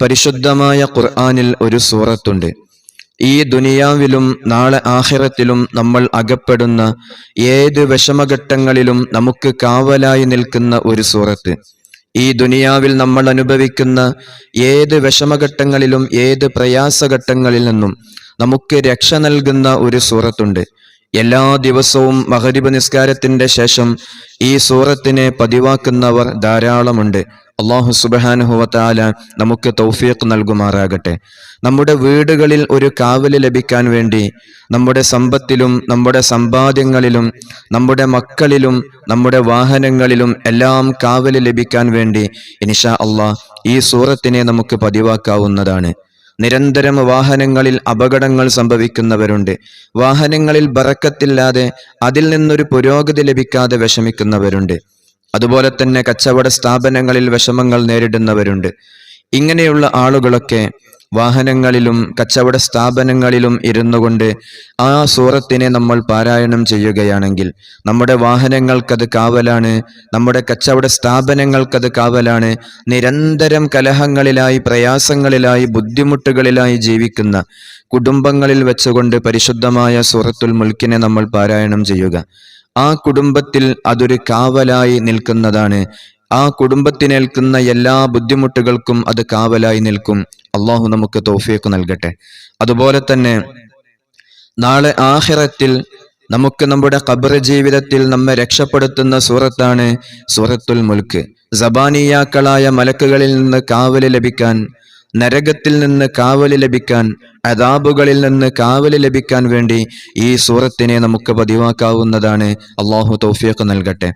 പരിശുദ്ധമായ ഖുർആനിൽ ഒരു സൂറത്തുണ്ട്. ഈ ദുനിയാവിലും നാളെ ആഖിറത്തിലും നമ്മൾ അകപ്പെടുന്ന ഏത് വിഷമഘട്ടങ്ങളിലും നമുക്ക് കാവലായി നിൽക്കുന്ന ഒരു സൂറത്ത്. ഈ ദുനിയാവിൽ നമ്മൾ അനുഭവിക്കുന്ന ഏത് വിഷമഘട്ടങ്ങളിലും ഏത് പ്രയാസഘട്ടങ്ങളിൽ നിന്നും നമുക്ക് രക്ഷ നൽകുന്ന ഒരു സൂറത്തുണ്ട്. എല്ലാ ദിവസവും മഗ്രിബ് നിസ്കാരത്തിന്റെ ശേഷം ഈ സൂറത്തിനെ പതിവാക്കുന്നവർ ധാരാളമുണ്ട്. അല്ലാഹു സുബ്ഹാനഹു വ തആല നമുക്ക് തൗഫീഖ് നൽകുമാറാകട്ടെ. നമ്മുടെ വീടുകളിൽ ഒരു കാവല് ലഭിക്കാൻ വേണ്ടി നമ്മുടെ സമ്പത്തിലും നമ്മുടെ സമ്പാദ്യങ്ങളിലും നമ്മുടെ മക്കളിലും നമ്മുടെ വാഹനങ്ങളിലും എല്ലാം കാവല് ലഭിക്കാൻ വേണ്ടി ഇൻഷാ അല്ലാഹ് ഈ സൂറത്തിനെ നമുക്ക് പതിവാക്കാവുന്നതാണ്. നിരന്തരം വാഹനങ്ങളിൽ അപകടങ്ങൾ സംഭവിക്കുന്നവരുണ്ട്. വാഹനങ്ങളിൽ ബറക്കത്തില്ലാതെ അതിൽ നിന്നൊരു പുരോഗതി ലഭിക്കാതെ വിഷമിക്കുന്നവരുണ്ട്. അതുപോലെ തന്നെ കച്ചവട സ്ഥാപനങ്ങളിൽ വിഷമങ്ങൾ നേരിടുന്നവരുണ്ട്. ഇങ്ങനെയുള്ള ആളുകളൊക്കെ വാഹനങ്ങളിലും കച്ചവട സ്ഥാപനങ്ങളിലും ഇരുന്നു കൊണ്ട് ആ സൂറത്തിനെ നമ്മൾ പാരായണം ചെയ്യുകയാണെങ്കിൽ നമ്മുടെ വാഹനങ്ങൾക്കത് കാവലാണ്, നമ്മുടെ കച്ചവട സ്ഥാപനങ്ങൾക്കത് കാവലാണ്. നിരന്തരം കലഹങ്ങളിലായി, പ്രയാസങ്ങളിലായി, ബുദ്ധിമുട്ടുകളിലായി ജീവിക്കുന്ന കുടുംബങ്ങളിൽ വെച്ചുകൊണ്ട് പരിശുദ്ധമായ സൂറത്തുൽ മുൽക്കിനെ നമ്മൾ പാരായണം ചെയ്യുക. ആ കുടുംബത്തിൽ അതൊരു കാവലായി നിൽക്കുന്നതാണ്. ആ കുടുംബത്തിനേൽക്കുന്ന എല്ലാ ബുദ്ധിമുട്ടുകൾക്കും അത് കാവലായി നിൽക്കും. അള്ളാഹു നമുക്ക് തൗഫീഖ് നൽകട്ടെ. അതുപോലെ തന്നെ നാളെ ആഖിറത്തിൽ നമുക്ക് നമ്മുടെ ഖബർ ജീവിതത്തിൽ നമ്മെ രക്ഷപ്പെടുത്തുന്ന സൂറത്താണ് സൂറത്തുൽ മുൽക്ക്. സബാനിയാക്കളായ മലക്കുകളിൽ നിന്ന് കാവല് ലഭിക്കാൻ, നരകത്തിൽ നിന്ന് കാവല് ലഭിക്കാൻ, അദാബുകളിൽ നിന്ന് കാവല് ലഭിക്കാൻ വേണ്ടി ഈ സൂറത്തിനെ നമുക്ക് പതിവാക്കാവുന്നതാണ്. അള്ളാഹു തൗഫീഖ് നൽകട്ടെ.